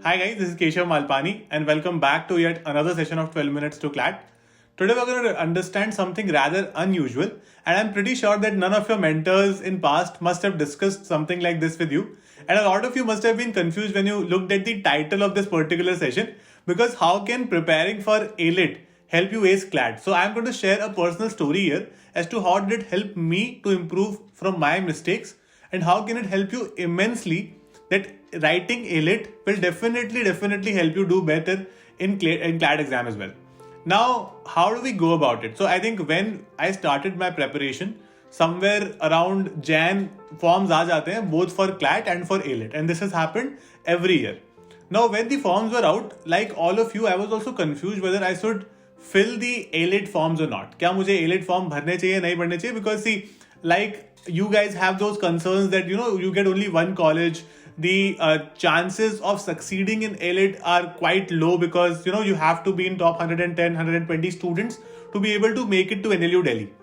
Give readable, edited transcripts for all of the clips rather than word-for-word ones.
Hi guys, this is Keshav Malpani and welcome back to yet another session of 12 minutes to CLAT. Today we're going to understand something rather unusual, and I'm pretty sure that none of your mentors in past must have discussed something like this with you. And a lot of you must have been confused when you looked at the title of this particular session, because how can preparing for ALIT help you ace CLAT? So I'm going to share a personal story here as to how did it help me to improve from my mistakes, and how can it help you immensely that writing ALIT will definitely help you do better in CLAT exam as well. Now, how do we go about it? So I think when I started my preparation, somewhere around Jan, forms aa jate hain both for CLAT and for ALIT, and this has happened every year. Now, when the forms were out, like all of you, I was also confused whether I should fill the ALIT forms or not. क्या मुझे ALIT form भरने चाहिए नहीं भरने चाहिए? Because see, like you guys have those concerns that you get only one college. The chances of succeeding in ALIT are quite low because you have to be in top 110, 120 students to be able to make it to NLU Delhi.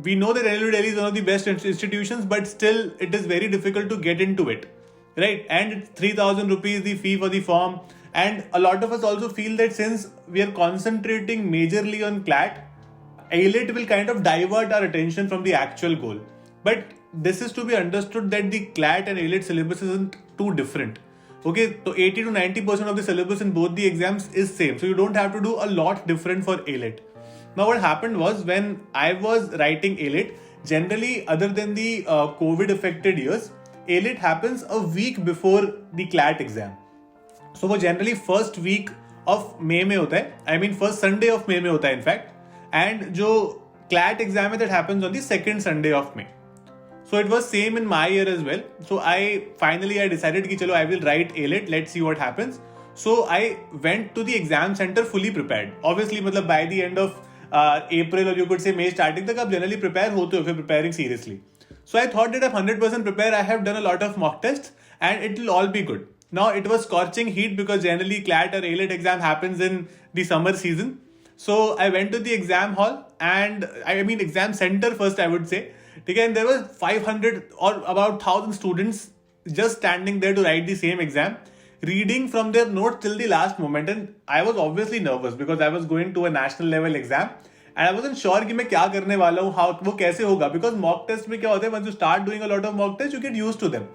We know that NLU Delhi is one of the best institutions, but still it is very difficult to get into it, right? And it's 3,000 rupees the fee for the form. And a lot of us also feel that since we are concentrating majorly on CLAT, ALIT will kind of divert our attention from the actual goal. But this is to be understood that the CLAT and ALIT syllabus isn't too different. Okay, so 80 to 90% of the syllabus in both the exams is same. So you don't have to do a lot different for ALIT. Now what happened was, when I was writing ALIT, generally other than the COVID affected years, ALIT happens a week before the CLAT exam. So वो generally first week of May में होता है. I mean first Sunday of May में होता है in fact. And जो CLAT exam है that happens on the second Sunday of May. So it was same in my year as well. So I decided कि चलो I will write ALIT. Let's see what happens. So I went to the exam center fully prepared. Obviously मतलब by the end of April or you could say May starting तक आप generally prepare होते हो if you're preparing seriously. So I thought that I'm 100% prepared. I have done a lot of mock tests and it will all be good. Now it was scorching heat because generally CLAT or ALIT exam happens in the summer season. So I went to the exam hall and exam center first I would say. And there were 500 or about 1,000 students just standing there to write the same exam, reading from their notes till the last moment. And I was obviously nervous because I was going to a national level exam and I wasn't sure कि मैं क्या करने वाला हूँ, how वो कैसे होगा, because mock test में क्या होता है, once you start doing a lot of mock tests you get used to them.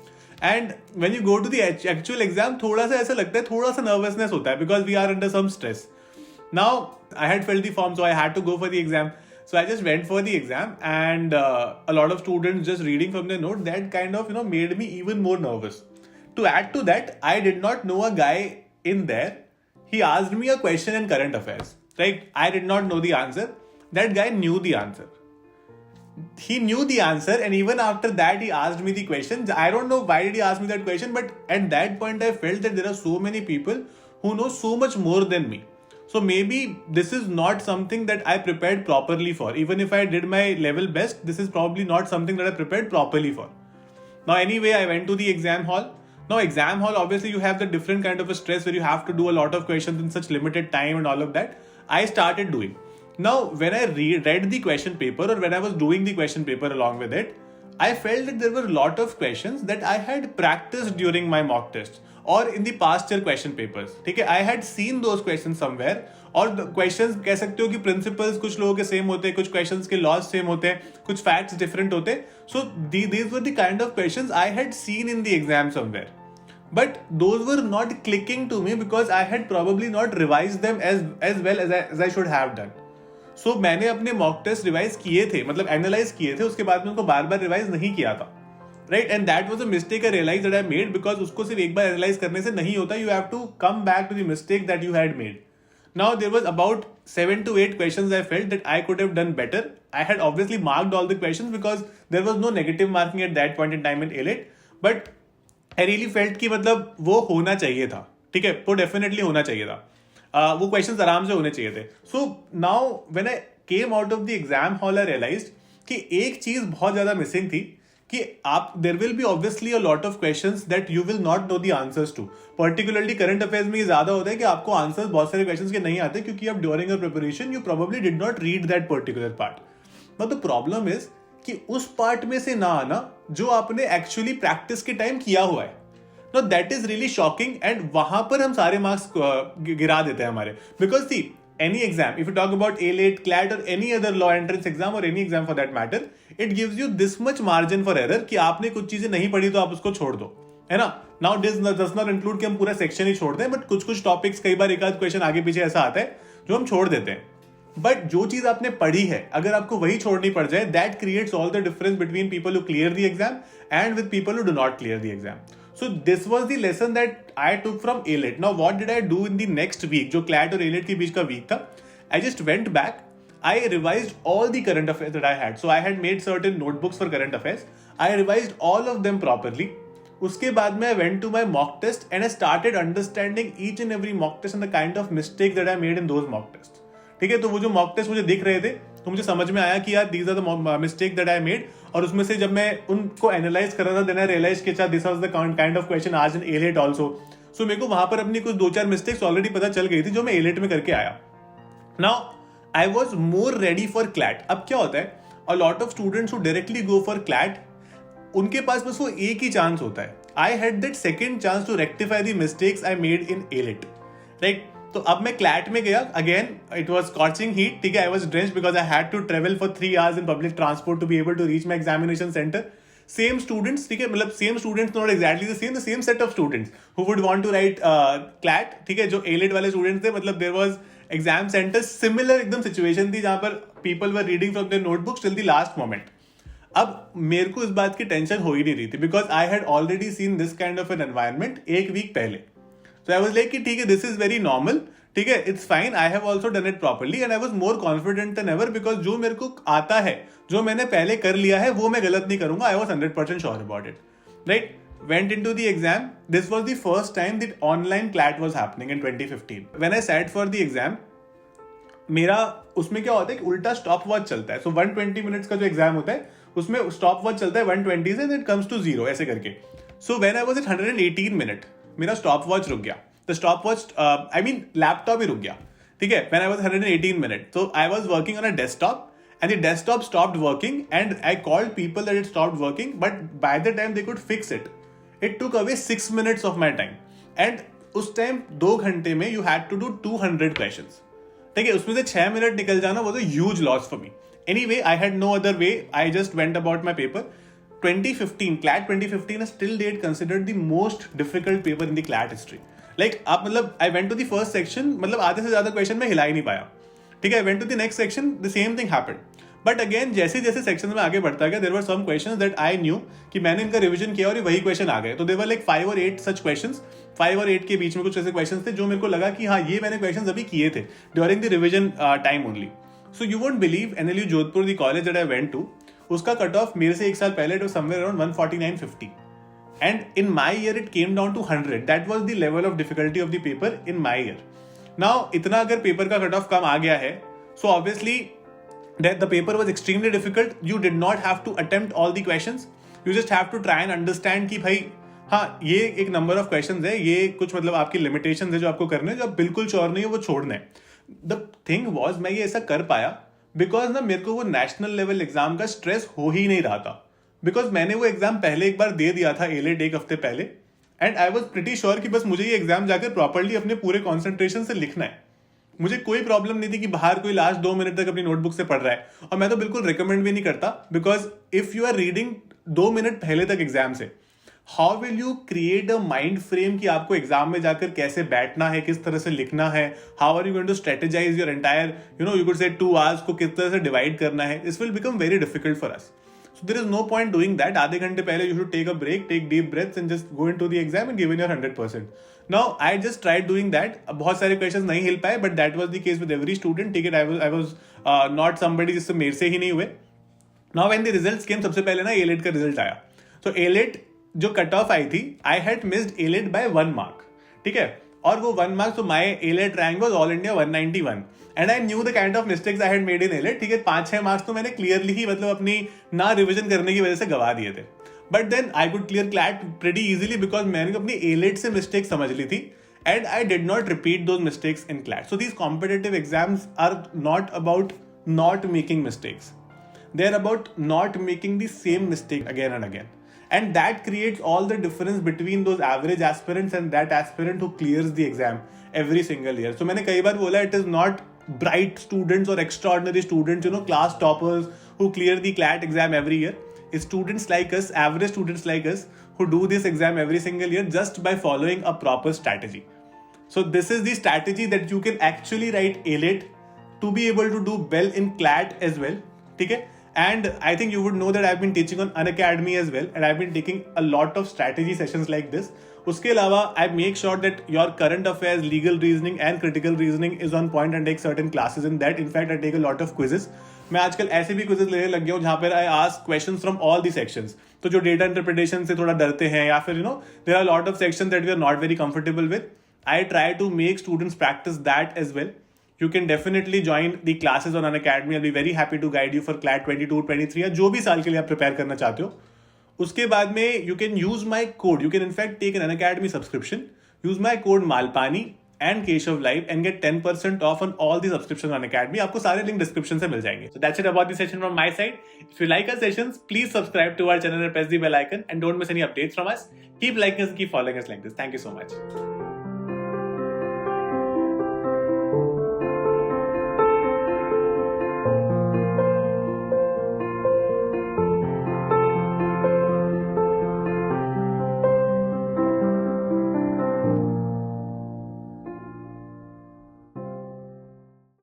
And when you go to the actual exam, थोड़ा सा ऐसा लगता है, थोड़ा सा nervousness होता है because we are under some stress. Now I had filled the form, so I had to go for the exam. So I just went for the exam, and a lot of students just reading from their note, that kind of made me even more nervous. To add to that, I did not know a guy in there. He asked me a question in current affairs. Right? I did not know the answer. That guy knew the answer. He knew the answer, and even after that he asked me the question. I don't know why did he ask me that question, but at that point I felt that there are so many people who know so much more than me. So maybe this is not something that I prepared properly for. Even if I did my level best, this is probably not something that I prepared properly for. Now anyway, I went to the exam hall. Now exam hall, obviously you have the different kind of a stress where you have to do a lot of questions in such limited time and all of that. I started doing. Now when I read the question paper, or when I was doing the question paper along with it, I felt that there were a lot of questions that I had practiced during my mock tests or in the past year question papers. ठीक है, I had seen those questions somewhere. और questions कह सकते हो कि principles कुछ लोगों के same होते हैं, कुछ questions के laws same होते हैं, कुछ facts different होते हैं. So these were the kind of questions I had seen in the exam somewhere. But those were not clicking to me because I had probably not revised them as well as I should have done. So मैंने अपने mock test revise किए थे, मतलब analyze किए थे, उसके बाद में उनको बार बार revise नहीं किया था. Right, and that was a mistake I realized that I made, because उसको सिर्फ एक बार analyze करने से नहीं होता. You have to come back to the mistake that you had made. Now there was about 7 to 8 questions I felt that I could have done better. I had obviously marked all the questions because there was no negative marking at that point in time in ALIT. But I really felt कि मतलब वो होना चाहिए था. ठीक है, वो definitely होना चाहिए था. वो questions आराम से होने चाहिए थे. So now when I came out of the exam hall, I realized कि एक चीज बहुत ज़्यादा missing थी, कि आप there will be obviously a lot of questions that you will not know the answers to. Particularly current affairs में ये ज़्यादा होता है कि आपको answers बहुत सारे questions के नहीं आते, क्योंकि आप during your preparation you probably did not read that particular part. Now the problem is कि उस part में से ना आना जो आपने actually practice के time किया हुआ है. No that is really shocking, and वहां पर हम सारे मार्क्स गिरा देते हैं हमारे. Because see any exam, if you talk about A-Late, CLAT or any other law entrance exam or any exam for that matter, it gives you this much margin for error कि आपने कुछ चीजें नहीं पढ़ी तो आप उसको छोड़ दो, है ना. Now this does not include कि हम पूरा सेक्शन ही छोड़ दें, बट कुछ कुछ टॉपिक्स कई बार एक आध क्वेश्चन आगे पीछे ऐसा आता है जो हम छोड़ देते हैं. बट जो चीज आपने पढ़ी है अगर आपको वही छोड़नी पड़ जाए, that creates all the difference between people who clear the exam and with people who do not clear the exam. So this was the lesson that I took from A-Late. Now what did I do in the next week? जो CLAT और A-Late के बीच का week था, I just went back. I revised all the current affairs that I had. So I had made certain notebooks for current affairs. I revised all of them properly. उसके बाद में I went to my mock test and I started understanding each and every mock test and the kind of mistakes that I made in those mock tests. ठीक है, तो वो जो mock test मुझे दिख रहे थे तो मुझे समझ में आया कि यार these are the mistakes that I made. और उसमें से जब मैं उनको एनालाइज कर रहा था, then I realized कि अच्छा this was the kind of question asked in A-Late also. So मेरे को वहां पर अपनी कुछ 2-4 मिस्टेक्स ऑलरेडी पता चल गई थी जो मैं A-Late में करके आया. Now I was more ready for CLAT. अब क्या होता है, a lot of students who directly go for CLAT, उनके पास बस वो एक ही चांस होता है. I had that second chance to rectify the mistakes I made in A-Late, right? तो अब मैं CLAT में गया, again it was scorching heat, ठीक है. I was drenched because I had to travel for 3 hours in public transport to be able to reach my examination centre. Same students, ठीक है, मतलब same students, not exactly the same set of students who would want to write CLAT, ठीक है. जो A-Late वाले students थे, मतलब there was exam centre similar एकदम सिचुएशन थी जहां पर people were reading from their notebooks till the last moment. अब मेरे को इस बात की टेंशन हो ही नहीं रही थी because I had already seen this kind of an environment एक वीक पहले. सो आई वाज लाइक कि ठीक है, दिस इज वेरी नॉर्मल, ठीक है, it's fine, I have also done it properly and I was more confident then ever because जो मेरे को आता है, जो मैंने पहले कर लिया है, वो मैं गलत नहीं करूंगा. I was 100% sure about it, right. Went into the exam. This was the first time that online CLAT was happening in 2015. When I sat for the exam, मेरा उसमें क्या होता है कि उल्टा स्टॉप वॉच चलता है. सो 120 मिनट्स का जो एग्जाम होता है उसमें स्टॉप वॉच चलता है 120 से, इट कम्स टू 0 ऐसे करके. So when I was at 118 minute मेरा स्टॉप वॉच रुक गया. The stopwatch I mean laptop ही रुक गया, ठीक है. When I was 118 minute, so I was working on a desktop and the desktop stopped working and I called people that it stopped working, but by the time they could fix it, it took away 6 minutes of my time. And उस time 2 घंटे में you had to do 200 questions, ठीक है. उसमें से 6 minute निकल जाना was a huge loss for me. Anyway, I had no other way. I just went about my paper. 2015 CLAT 2015 is still date considered the most difficult paper in the CLAT history. Like आप मतलब I went to the first section, मतलब आधे से ज्यादा question में हिला ही नहीं पाया, ठीक है. went to the next section, the same thing happened. But again, जैसे जैसे सेक्शन में आगे बढ़ता गया, there were some questions that I knew कि मैंने इनका रिवीजन किया और वही क्वेश्चन आ गए. तो there were like 5 or 8 such questions. 5 और 8 के बीच में कुछ ऐसे क्वेश्चन थे जो मेरे को लगा कि हाँ ये मैंने क्वेश्चन अभी किए थे during the revision time only. So you won't believe, NLU Jodhpur the college that I went to, उसका कट ऑफ मेरे से एक साल पहले तो somewhere around 149-50. And in my year it came down to 100. That was the level of difficulty of the paper in my year. Now इतना अगर paper का कट ऑफ कम आ गया है, so obviously that the paper was extremely difficult. You did not have to attempt all the questions. You just have to try and understand कि भाई हाँ ये एक नंबर ऑफ क्वेश्चंस है, ये कुछ मतलब आपकी लिमिटेशंस है जो आपको करने हैं, जो आप बिल्कुल श्योर नहीं हो वो छोड़ना है. द थिंग वॉज मैं ये ऐसा कर पाया बिकॉज ना मेरे को वो नेशनल लेवल एग्जाम का स्ट्रेस हो ही नहीं रहा था. बिकॉज मैंने वो एग्जाम पहले एक बार दे दिया था A-Late एक हफ्ते पहले, and I was pretty sure कि बस मुझे ये एग्जाम जाकर प्रॉपरली अपने पूरे कॉन्सेंट्रेशन से लिखना है. मुझे कोई प्रॉब्लम नहीं थी कि बाहर कोई लास्ट 2 मिनट तक अपनी नोटबुक से पढ़ रहा है. और मैं तो बिल्कुल रिकमेंड भी नहीं करता because if you are reading 2 minute पहले तक एग्जाम से, how will you create a mind frame कि आपको एग्जाम में जाकर कैसे बैठना है, किस तरह से लिखना है, how are you going to strategise your entire you could say 2 hours को किस तरह से डिवाइड करना है. This will become very difficult for us. So there is no point doing that. आधे घंटे पहले you should take a break, take deep breaths and just go into the exam and give in your 100%. Now I just tried doing that. बहुत सारे questions नहीं हिल पाए, but that was the case with every student. ठीक है, I was not somebody जिससे मेरे से ही नहीं हुए. Now when the results came, सबसे पहले ना A-Late का रिजल्ट आया. So A-Late जो कट ऑफ आई थी, I had missed A-Late by 1 mark. ठीक है, और वो 1 mark, so my A-Late rank was All India 191. And I knew the kind of mistakes I had made in A-Late. ठीक है, 5-6 marks तो मैंने क्लियरली ही मतलब अपनी ना रिविजन करने की वजह से गवा दिए थे. But then I could clear CLAT pretty easily because मैंने अपनी A-Late से मिस्टेक समझ ली थी and I did not repeat those mistakes in CLAT. So these competitive exams are not about not making mistakes, they are about not making the same mistake again and again. And that creates all the difference between those average aspirants and that aspirant who clears the exam every single year. So मैंने कई बार बोला, it is not bright students or extraordinary students, class toppers who clear the CLAT exam every year. It's students like us, average students like us, who do this exam every single year just by following a proper strategy. So this is the strategy that you can actually write ALAT to be able to do well in CLAT as well. Okay? And I think you would know that I've been teaching on Unacademy as well, and I've been taking a lot of strategy sessions like this. उसके अलावा I make sure that your current affairs, legal reasoning and critical reasoning is on point and take certain classes in that. In fact, I take a lot of quizzes. मैं आजकल ऐसे भी quizzes लेने लग गया हूँ जहाँ पर I ask questions from all the sections. तो जो data interpretation से थोड़ा डरते हैं या फिर there are a lot of sections that we are not very comfortable with. I try to make students practice that as well. You can definitely join the classes on Unacademy. I'll be very happy to guide you for CLAT 22, 23 या जो भी साल के लिए आप prepare करना चाहते हो. उसके बाद में you can use my code. You can in fact take an Unacademy subscription. Use my code Malpani and Keshav Live and get 10% off on all the subscriptions on Unacademy. आपको सारे link description से मिल जाएंगे. So that's it about the session from my side. If you like our sessions, please subscribe to our channel and press the bell icon and don't miss any updates from us. Keep liking us and keep following us like this. Thank you so much.